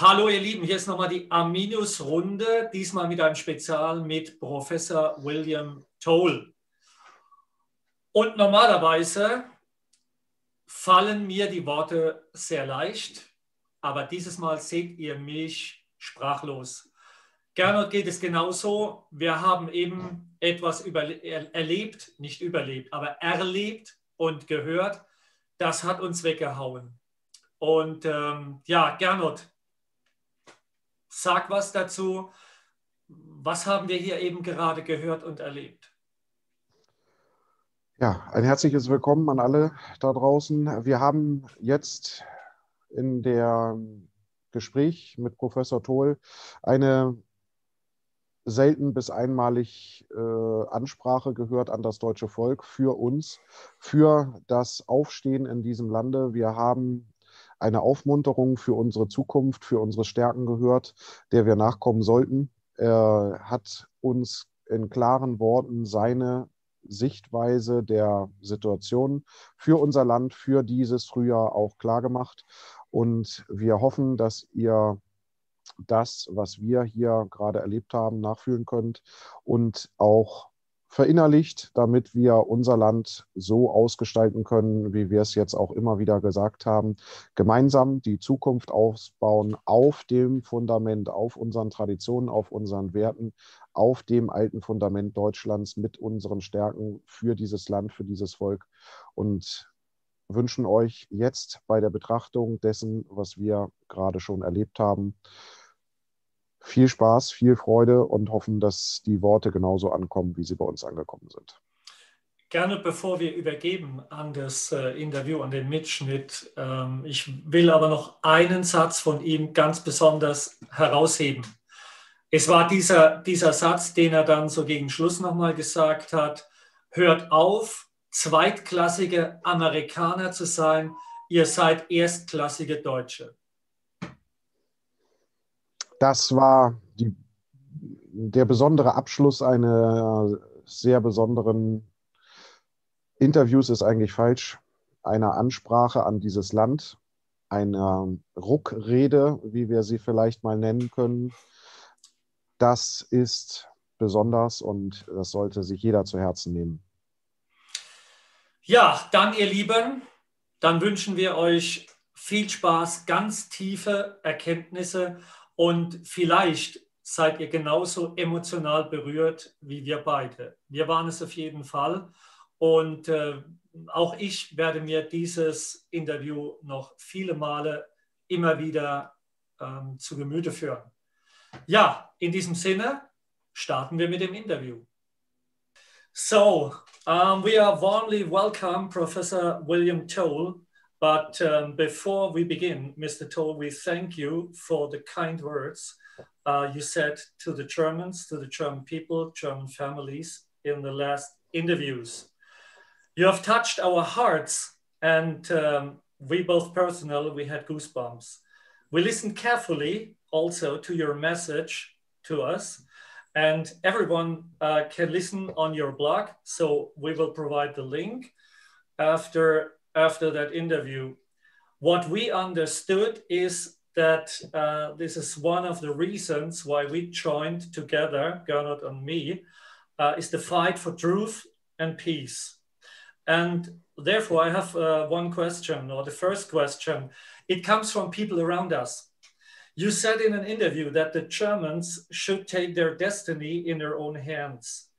Hallo ihr Lieben, hier ist nochmal die Arminius Runde, diesmal mit einem Spezial mit Professor William Toel. Und normalerweise fallen mir die Worte sehr leicht, aber dieses Mal seht ihr mich sprachlos. Gernot geht es genauso. Wir haben eben etwas erlebt, nicht überlebt, aber erlebt und gehört. Das hat uns weggehauen. Und ja, Gernot, sag was dazu. Was haben wir hier eben gerade gehört und erlebt? Ja, ein herzliches Willkommen an alle da draußen. Wir haben jetzt in dem Gespräch mit Professor Toel eine selten bis einmalig Ansprache gehört an das deutsche Volk für uns, für das Aufstehen in diesem Lande. Wir haben eine Aufmunterung für unsere Zukunft, für unsere Stärken gehört, der wir nachkommen sollten. Er hat uns in klaren Worten seine Sichtweise der Situation für unser Land, für dieses Frühjahr auch klargemacht. Und wir hoffen, dass ihr das, was wir hier gerade erlebt haben, nachfühlen könnt und auch verinnerlicht, damit wir unser Land so ausgestalten können, wie wir es jetzt auch immer wieder gesagt haben, gemeinsam die Zukunft aufbauen auf dem Fundament, auf unseren Traditionen, auf unseren Werten, auf dem alten Fundament Deutschlands mit unseren Stärken für dieses Land, für dieses Volk und wünschen euch jetzt bei der Betrachtung dessen, was wir gerade schon erlebt haben, viel Spaß, viel Freude und hoffen, dass die Worte genauso ankommen, wie sie bei uns angekommen sind. Gerne, bevor wir übergeben an das Interview, an den Mitschnitt, ich will aber noch einen Satz von ihm ganz besonders herausheben. Es war dieser Satz, den er dann so gegen Schluss nochmal gesagt hat: Hört auf, zweitklassige Amerikaner zu sein, ihr seid erstklassige Deutsche. Das war der besondere Abschluss einer sehr besonderen Interviews, ist eigentlich falsch, einer Ansprache an dieses Land, einer Ruckrede, wie wir sie vielleicht mal nennen können. Das ist besonders und das sollte sich jeder zu Herzen nehmen. Ja, dann ihr Lieben, dann wünschen wir euch viel Spaß, ganz tiefe Erkenntnisse und vielleicht seid ihr genauso emotional berührt wie wir beide. Wir waren es auf jeden Fall und auch ich werde mir dieses Interview noch viele Male immer wieder zu Gemüte führen. Ja, in diesem Sinne starten wir mit dem Interview. So, we are warmly welcome Professor William Toel, but before we begin, Mr. Toel, we thank you for the kind words you said to the Germans, to the German people, German families in the last interviews. You have touched our hearts, and we both personally, we had goosebumps. We listened carefully also to your message to us. And everyone can listen on your blog, so we will provide the link after that interview. What we understood is that this is one of the reasons why we joined together, Gernot and me, is the fight for truth and peace. And therefore, I have one question, or the first question. It comes from people around us. You said in an interview that the Germans should take their destiny in their own hands.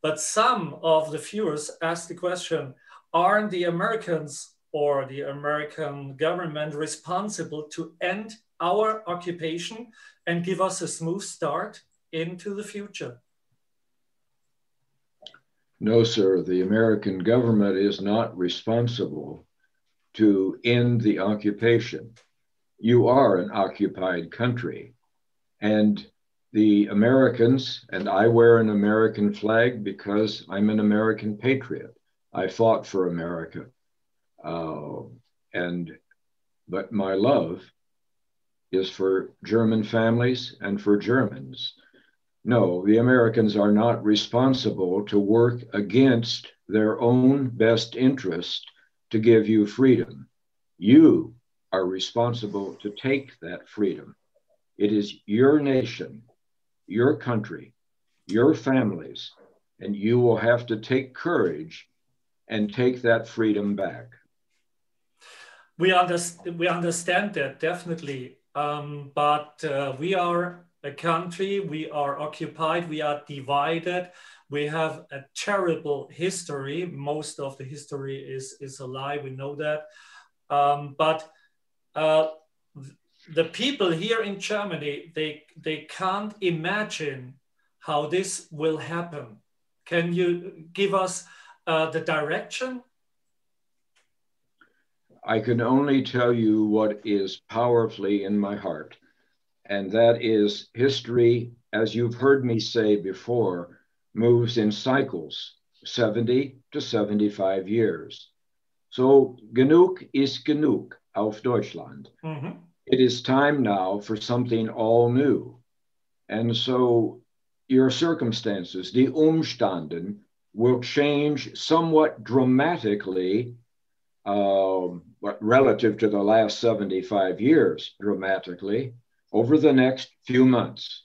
But some of the viewers asked the question, aren't the Americans or the American government responsible to end our occupation and give us a smooth start into the future? No, sir. The American government is not responsible to end the occupation. You are an occupied country, and the Americans, and I wear an American flag because I'm an American patriot. I fought for America, but my love is for German families and for Germans. No, the Americans are not responsible to work against their own best interest to give you freedom. You are responsible to take that freedom. It is your nation, your country, your families, and you will have to take courage and take that freedom back. We understand that, definitely. But we are a country, we are occupied, we are divided. We have a terrible history. Most of the history is a lie, we know that. But the people here in Germany, they can't imagine how this will happen. Can you give us the direction? I can only tell you what is powerfully in my heart, and that is history, as you've heard me say before, moves in cycles, 70 to 75 years. So genug ist genug auf Deutschland. Mm-hmm. It is time now for something all new. And so your circumstances, die Umstände, will change somewhat dramatically relative to the last 75 years, dramatically, over the next few months.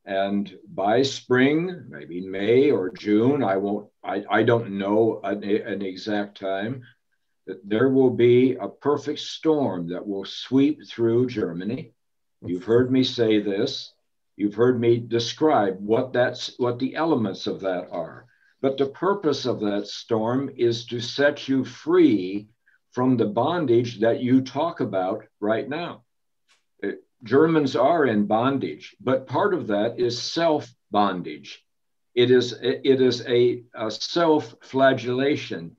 And by spring, maybe May or June, I don't know an exact time, that there will be a perfect storm that will sweep through Germany. You've heard me say this. You've heard me describe what the elements of that are. But the purpose of that storm is to set you free from the bondage that you talk about right now. Germans are in bondage, but part of that is self-bondage. It is a self-flagellation,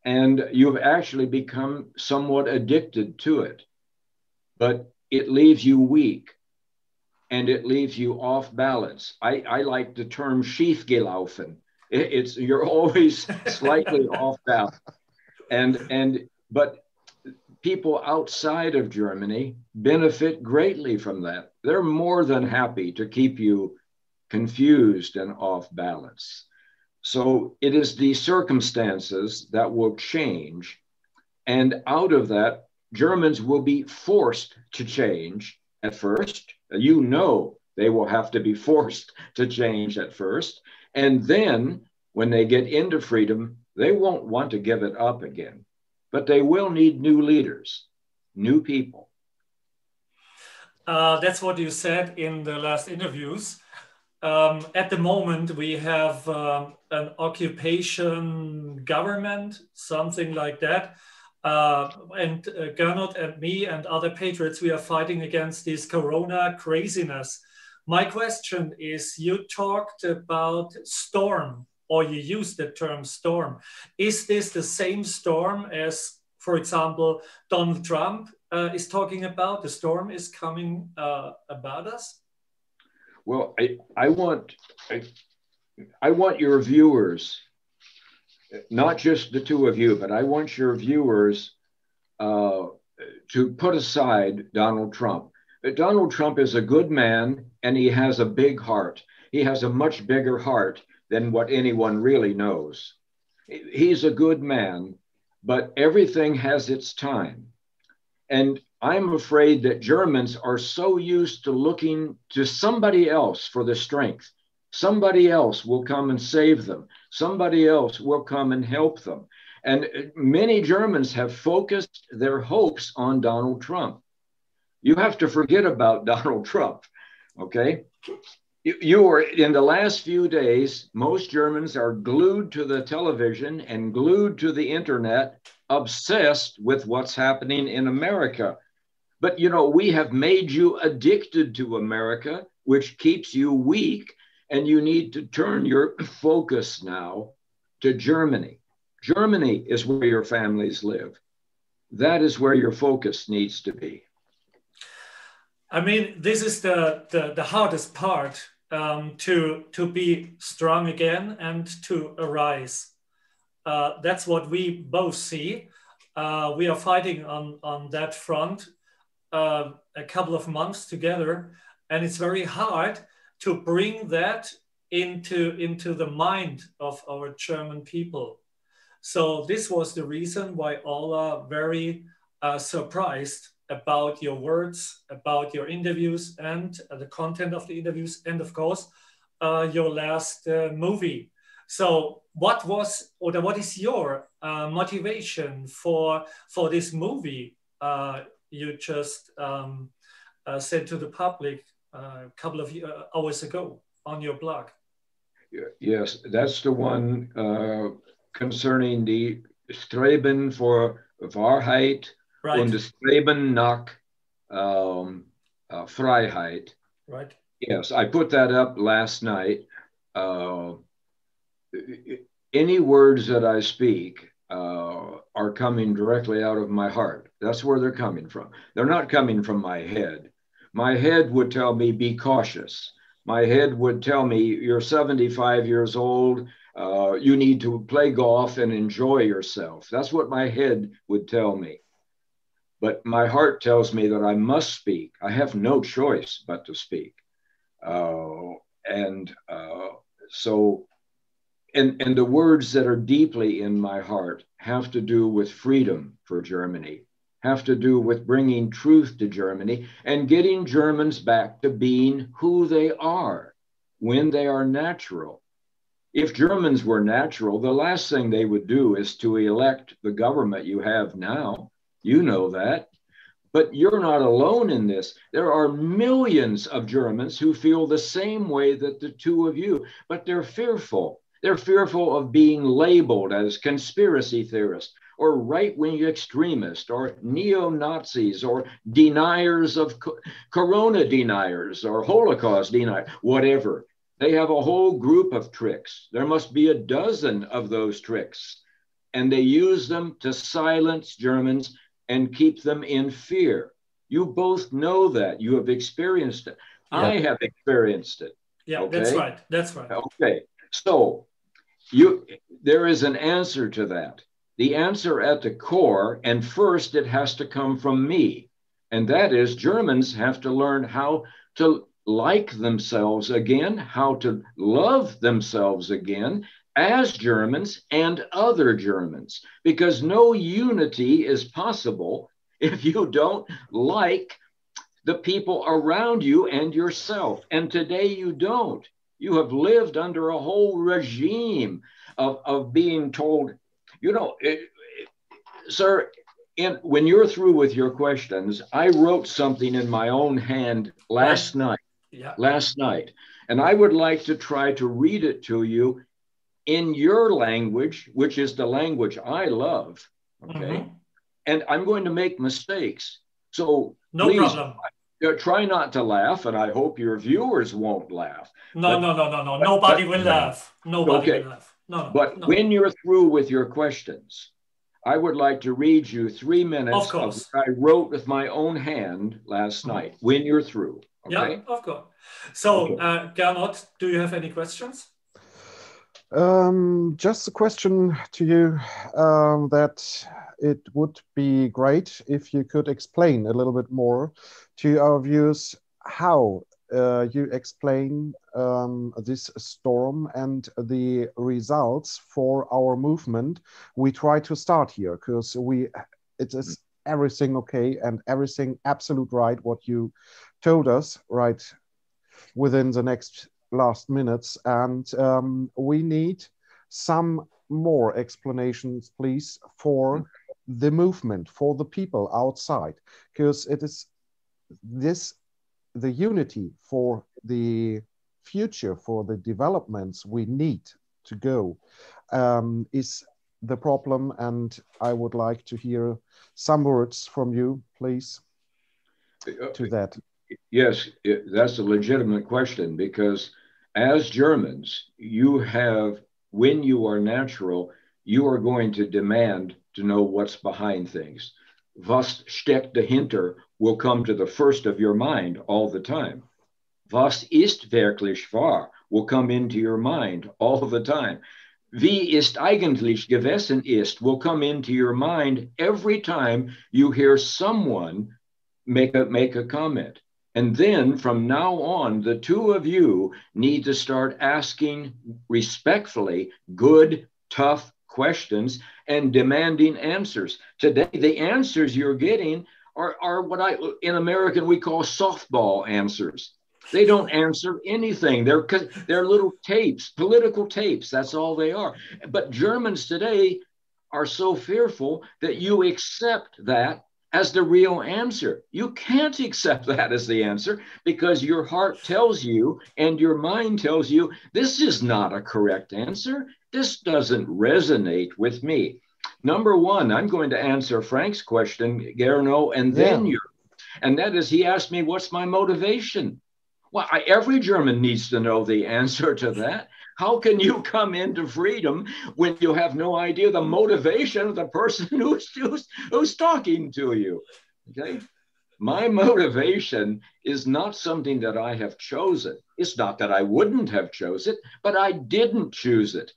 and you've actually become somewhat addicted to it. But it leaves you weak, and it leaves you off balance. I like the term schiefgelaufen. You're always slightly off balance. But people outside of Germany benefit greatly from that. They're more than happy to keep you confused and off balance. So it is the circumstances that will change. And out of that, Germans will be forced to change at first. You know they will have to be forced to change at first. And then when they get into freedom, they won't want to give it up again. But they will need new leaders, new people. That's what you said in the last interviews. At the moment, we have an occupation government, something like that. And Gernot and me and other patriots, we are fighting against this corona craziness. My question is, you talked about storm, or you used the term storm. Is this the same storm as, for example, Donald Trump is talking about? The storm is coming about us? Well, I want your viewers, not just the two of you, but I want your viewers to put aside Donald Trump. Donald Trump is a good man, and he has a big heart. He has a much bigger heart than what anyone really knows. He's a good man, but everything has its time. And I'm afraid that Germans are so used to looking to somebody else for the strength. Somebody else will come and save them. Somebody else will come and help them. And many Germans have focused their hopes on Donald Trump. You have to forget about Donald Trump, okay? You are, in the last few days, most Germans are glued to the television and glued to the internet, obsessed with what's happening in America. But, you know, we have made you addicted to America, which keeps you weak, and you need to turn your focus now to Germany. Germany is where your families live. That is where your focus needs to be. I mean, this is the hardest part, to be strong again and to arise. That's what we both see. We are fighting on that front a couple of months together, and it's very hard to bring that into the mind of our German people. So this was the reason why all are very surprised about your words, about your interviews and the content of the interviews, and of course, your last movie. So what was, or what is your motivation for this movie you just said to the public a couple of hours ago on your blog? Yes, that's the one concerning the Streben for Wahrheit, right, und Streben nach Freiheit. Right. Yes, I put that up last night. Any words that I speak are coming directly out of my heart. That's where they're coming from. They're not coming from my head. My head would tell me, be cautious. My head would tell me, you're 75 years old. You need to play golf and enjoy yourself. That's what my head would tell me. But my heart tells me that I must speak. I have no choice but to speak. And the words that are deeply in my heart have to do with freedom for Germany, have to do with bringing truth to Germany and getting Germans back to being who they are when they are natural. If Germans were natural, the last thing they would do is to elect the government you have now. You know that. But you're not alone in this. There are millions of Germans who feel the same way that the two of you, but they're fearful. They're fearful of being labeled as conspiracy theorists or right-wing extremists or neo-Nazis or deniers of corona deniers or Holocaust deniers, whatever. They have a whole group of tricks. There must be a dozen of those tricks. And they use them to silence Germans and keep them in fear. You both know that. You have experienced it. Yeah. I have experienced it. Yeah, okay? That's right. That's right. Okay. So there is an answer to that. The answer at the core, and first it has to come from me. And that is Germans have to learn how to like themselves again, how to love themselves again as Germans and other Germans, because no unity is possible if you don't like the people around you and yourself. And today you don't. You have lived under a whole regime of being told, sir, when you're through with your questions, I wrote something in my own hand last night. And I would like to try to read it to you in your language, which is the language I love. Okay. Mm-hmm. And I'm going to make mistakes. So no please, problem. Try not to laugh, and I hope your viewers won't laugh. No. Nobody will laugh. Nobody will laugh. But when you're through with your questions, I would like to read you 3 minutes of what I wrote with my own hand last night, when you're through. Okay? Yeah, of course. So, Gernot, do you have any questions? Just a question to you that it would be great if you could explain a little bit more to our viewers how you explain this storm and the results for our movement. We try to start here because it is everything okay and everything absolute right what you told us right within the next last minutes, and we need some more explanations, please, for the movement, for the people outside, because it is the unity for the future, for the developments we need to go is the problem, and I would like to hear some words from you, please, to that. Yes, that's a legitimate question, because as Germans, you have, when you are natural, you are going to demand to know what's behind things. Was steckt dahinter will come to the first of your mind all the time. Was ist wirklich wahr will come into your mind all the time. Wie ist eigentlich gewesen ist will come into your mind every time you hear someone make a comment. And then from now on, the two of you need to start asking respectfully good, tough questions and demanding answers. Today, the answers you're getting are what in American we call softball answers. They don't answer anything. They're little tapes, political tapes. That's all they are. But Germans today are so fearful that you accept that as the real answer. You can't accept that as the answer because your heart tells you and your mind tells you this is not a correct answer. This doesn't resonate with me. Number one, I'm going to answer Frank's question, Gerno, and then you. And that is, he asked me, what's my motivation? Well, every German needs to know the answer to that. How can you come into freedom when you have no idea the motivation of the person who's talking to you? Okay. My motivation is not something that I have chosen. It's not that I wouldn't have chosen it, but I didn't choose it.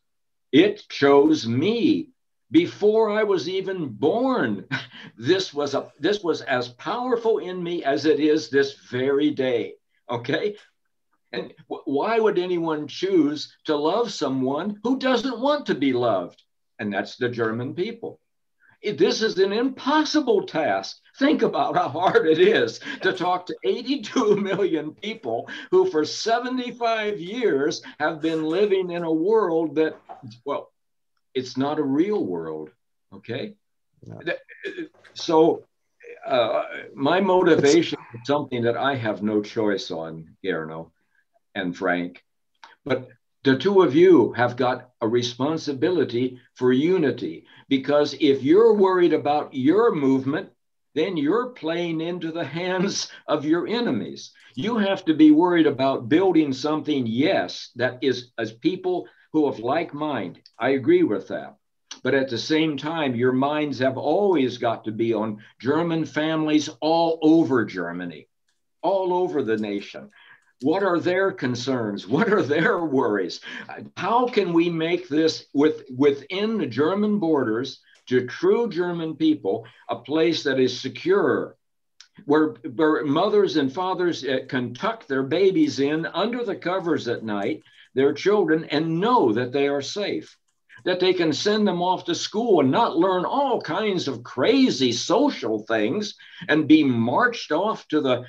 It chose me. Before I was even born, this was as powerful in me as it is this very day. Okay. And why would anyone choose to love someone who doesn't want to be loved? And that's the German people. This is an impossible task. Think about how hard it is to talk to 82 million people who for 75 years have been living in a world that, well, it's not a real world. Okay. No. So my motivation is something that I have no choice on, Gerno and Frank, but the two of you have got a responsibility for unity, because if you're worried about your movement, then you're playing into the hands of your enemies. You have to be worried about building something, yes, that is as people who have like mind. I agree with that. But at the same time, your minds have always got to be on German families all over Germany, all over the nation. What are their concerns? What are their worries? How can we make this within the German borders to true German people a place that is secure, where mothers and fathers can tuck their babies in under the covers at night, their children, and know that they are safe, that they can send them off to school and not learn all kinds of crazy social things and be marched off to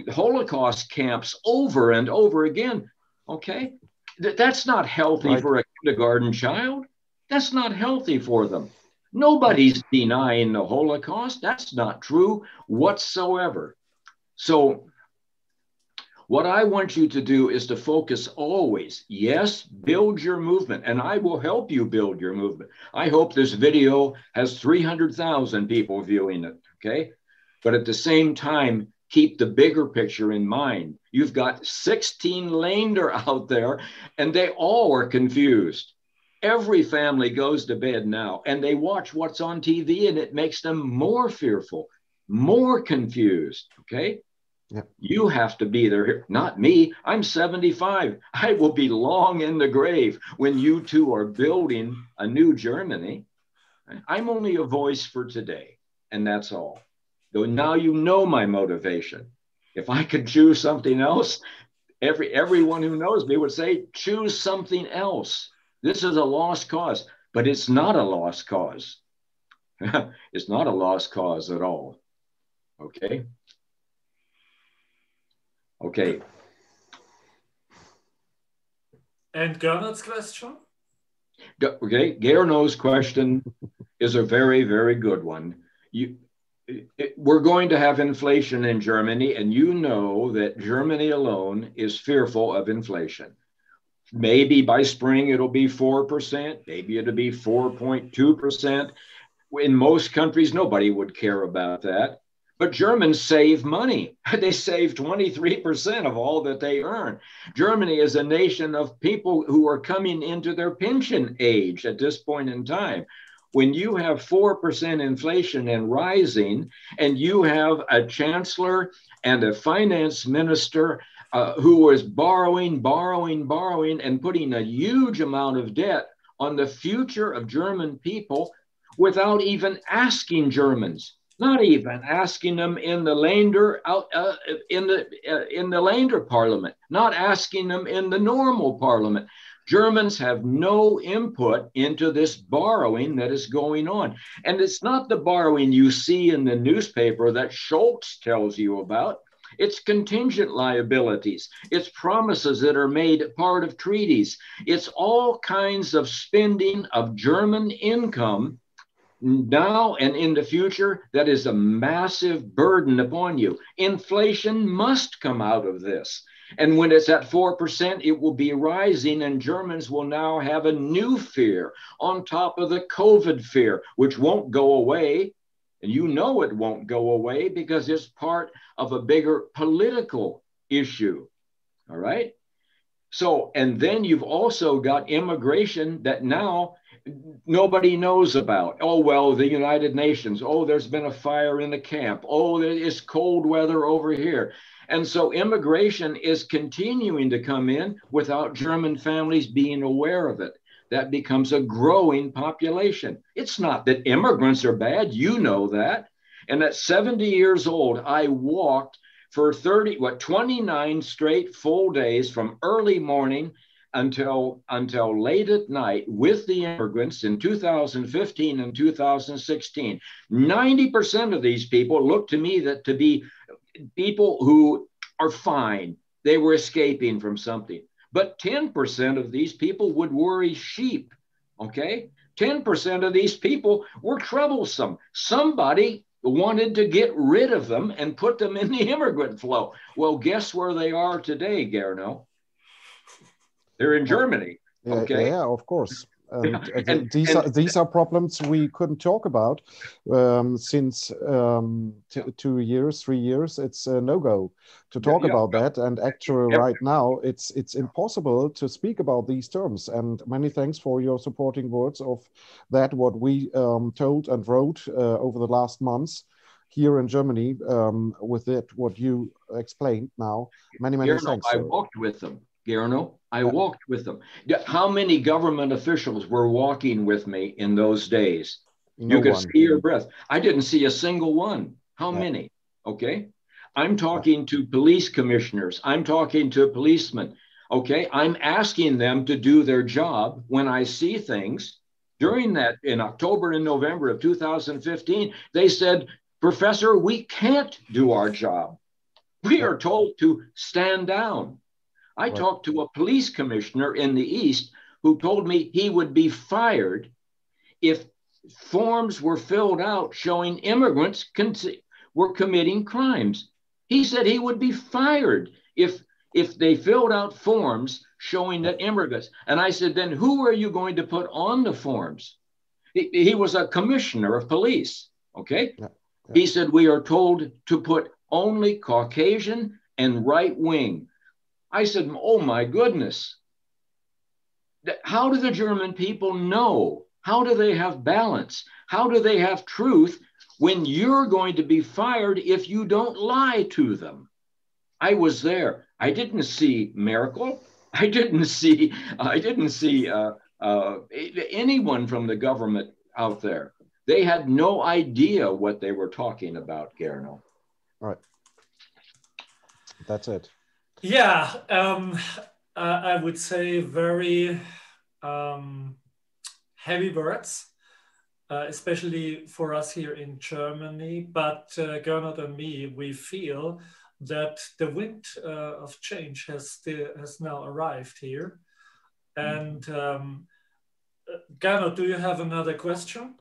Holocaust camps over and over again. Okay? That's not healthy for a kindergarten child. That's not healthy for them. Nobody's denying the Holocaust. That's not true whatsoever. So what I want you to do is to focus always, yes, build your movement, and I will help you build your movement. I hope this video has 300,000 people viewing it, okay? But at the same time, keep the bigger picture in mind. You've got 16 Länder out there, and they all are confused. Every family goes to bed now, and they watch what's on TV, and it makes them more fearful, more confused, okay? Yep. You have to be there, not me. I'm 75. I will be long in the grave when you two are building a new Germany. I'm only a voice for today, and that's all. Though now you know my motivation. If I could choose something else, everyone who knows me would say, choose something else. This is a lost cause, but it's not a lost cause. It's not a lost cause at all. Okay. Okay. And Gernot's question? Okay, Gerno's question is a very, very good one. We're going to have inflation in Germany, and you know that Germany alone is fearful of inflation. Maybe by spring it'll be 4%, maybe it'll be 4.2%. In most countries, nobody would care about that. But Germans save money. They save 23% of all that they earn. Germany is a nation of people who are coming into their pension age at this point in time. When you have 4% inflation and rising, and you have a chancellor and a finance minister who is borrowing, and putting a huge amount of debt on the future of German people without even asking Germans. Not even asking them in the Länder in the Länder parliament, not asking them in the normal parliament. Germans have no input into this borrowing that is going on. And it's not the borrowing you see in the newspaper that Schultz tells you about. It's contingent liabilities. It's promises that are made part of treaties. It's all kinds of spending of German income now and in the future that is a massive burden upon you. Inflation must come out of this. And when it's at 4%, it will be rising, and Germans will now have a new fear on top of the COVID fear, which won't go away. And you know it won't go away because it's part of a bigger political issue. All right. So, and then you've also got immigration that now nobody knows about. Oh, well, the United Nations. Oh, there's been a fire in the camp. Oh, there is cold weather over here. And so immigration is continuing to come in without German families being aware of it. That becomes a growing population. It's not that immigrants are bad. You know that. And at 70 years old, I walked for 29 straight full days from early morning until late at night with the immigrants in 2015 and 2016. 90% of these people look to me to be people who are fine. They were escaping from something. But 10% of these people would worry sheep, okay? 10% of these people were troublesome. Somebody wanted to get rid of them and put them in the immigrant flow. Well, guess where they are today, Gerno? They're in Germany, okay? Yeah, of course. And these are problems we couldn't talk about since 2 years, 3 years. It's a no-go to talk about that. And actually, right now, it's impossible to speak about these terms. And many thanks for your supporting words of that, what we told and wrote over the last months here in Germany with it, what you explained now. Many thanks. I walked with them. Gerno, I walked with them. How many government officials were walking with me in those days? You could see your breath. I didn't see a single one. How many? Okay. I'm talking to police commissioners. I'm talking to policemen. Okay. I'm asking them to do their job when I see things. During that, in October and November of 2015, they said, Professor, we can't do our job. We are told to stand down. I talked to a police commissioner in the East who told me he would be fired if forms were filled out showing immigrants were committing crimes. He said he would be fired if they filled out forms showing that immigrants. And I said, then who are you going to put on the forms? He was a commissioner of police, okay? He said, we are told to put only Caucasian and right wing. I said, oh my goodness. How do the German people know? How do they have balance? How do they have truth when you're going to be fired if you don't lie to them? I was there. I didn't see Merkel. I didn't see anyone from the government out there. They had no idea what they were talking about, Gerno. All right. That's it. Yeah, I would say very heavy words, especially for us here in Germany. But Gernot and me, we feel that the wind of change has now arrived here. And Gernot, do you have another question?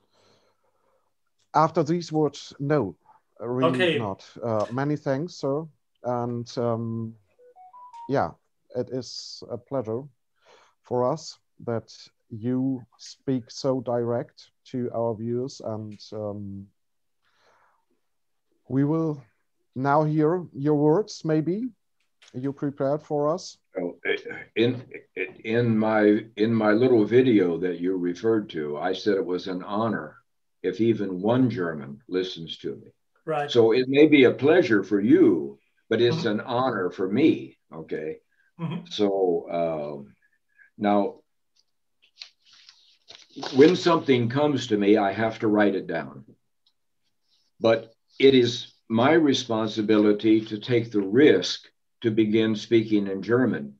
After these words, no, really not. Many thanks, sir. And yeah, it is a pleasure for us that you speak so direct to our viewers, and we will now hear your words. Maybe you prepared for us. In my little video that you referred to, I said it was an honor if even one German listens to me. Right. So it may be a pleasure for you, but it's an honor for me. Okay. So now, when something comes to me, I have to write it down. But it is my responsibility to take the risk to begin speaking in German.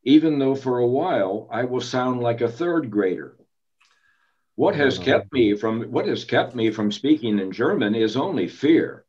even though for a while I will sound like a third grader. What has kept me from speaking in German is only fear.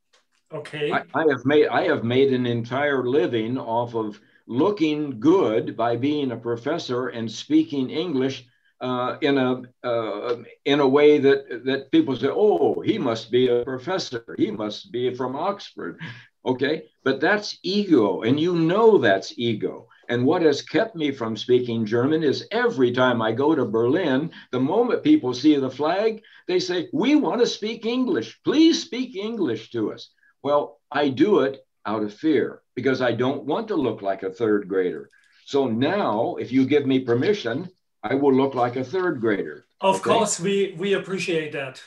Okay. I have made an entire living off of looking good by being a professor and speaking English in a way that people say, oh, he must be a professor. He must be from Oxford. Okay, but that's ego, and you know that's ego. And what has kept me from speaking German is every time I go to Berlin, the moment people see the flag, they say, we want to speak English. Please speak English to us. Well, I do it out of fear because I don't want to look like a third grader. So now, if you give me permission, I will look like a third grader. Of course, we appreciate that.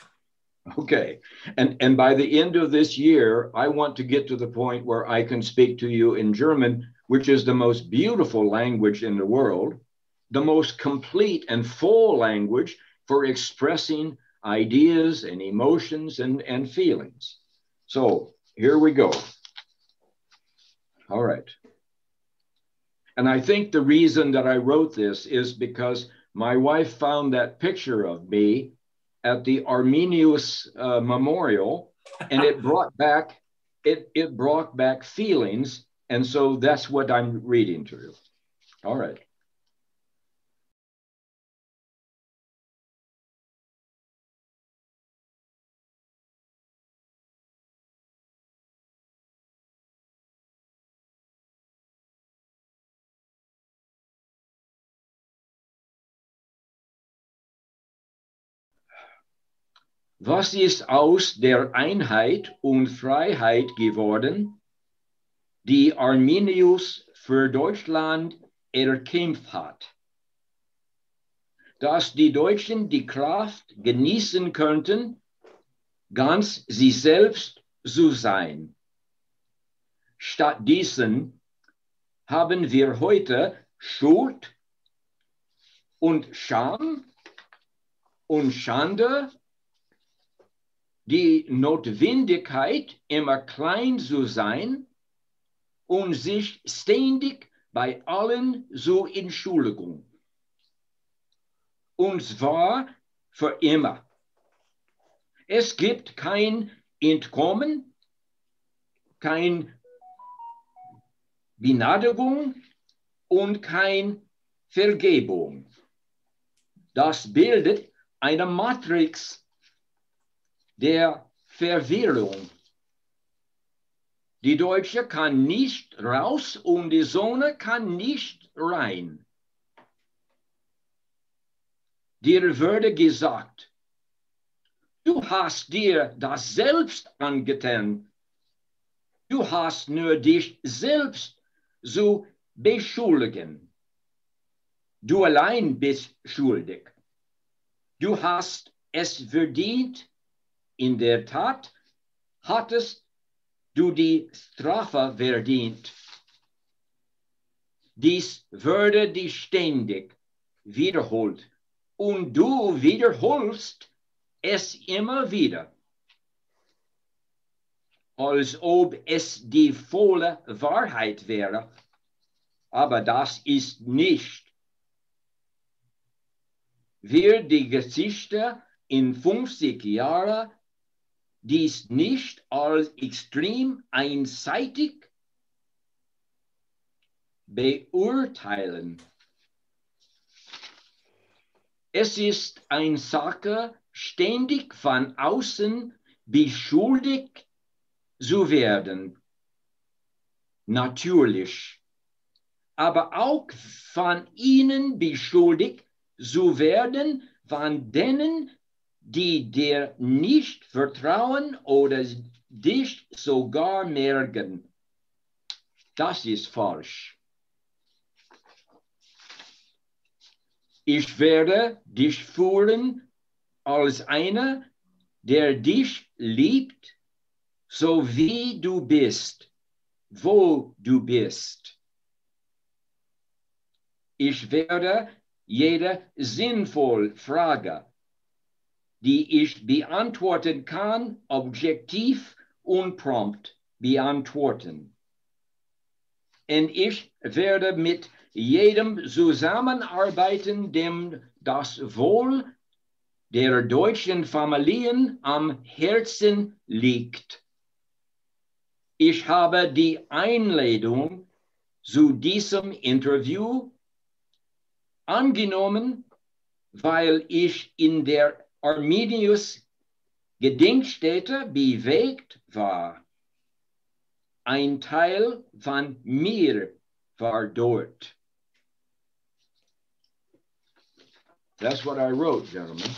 Okay. And by the end of this year, I want to get to the point where I can speak to you in German, which is the most beautiful language in the world, the most complete and full language for expressing ideas and emotions and feelings. So here we go. All right. And I think the reason that I wrote this is because my wife found that picture of me at the Arminius memorial, and it brought back feelings. And so that's what I'm reading to you. All right. Was ist aus der Einheit und Freiheit geworden, die Arminius für Deutschland erkämpft hat? Dass die Deutschen die Kraft genießen könnten, ganz sie selbst zu sein. Stattdessen haben wir heute Schuld und Scham und Schande, die Notwendigkeit, immer klein zu sein und sich ständig bei allen zu entschuldigen. Und zwar für immer. Es gibt kein Entkommen, kein Begnadigung und kein Vergebung. Das bildet eine Matrix der Verwirrung. Die Deutsche kann nicht raus und die Sonne kann nicht rein. Dir würde gesagt, du hast dir das selbst angetan. Du hast nur dich selbst zu beschuldigen. Du allein bist schuldig. Du hast es verdient. In der Tat hattest du die Strafe verdient. Dies würde dich ständig wiederholt und du wiederholst es immer wieder, als ob es die volle Wahrheit wäre, aber das ist nicht. Wird die Geschichte in 50 Jahren dies nicht als extrem einseitig beurteilen. Es ist eine Sache, ständig von außen beschuldigt zu werden. Natürlich. Aber auch von ihnen beschuldigt zu werden, von denen, die dir nicht vertrauen oder dich sogar merken. Das ist falsch. Ich werde dich führen als einer, der dich liebt, so wie du bist, wo du bist. Ich werde jede sinnvolle Frage, die ich beantworten kann, objektiv und prompt beantworten. Und ich werde mit jedem Zusammenarbeiten, dem das Wohl der deutschen Familien am Herzen liegt. Ich habe die Einladung zu diesem Interview angenommen, weil ich in der Arminius Gedenkstätte bewegt war. Ein Teil von mir war dort. That's what I wrote, gentlemen.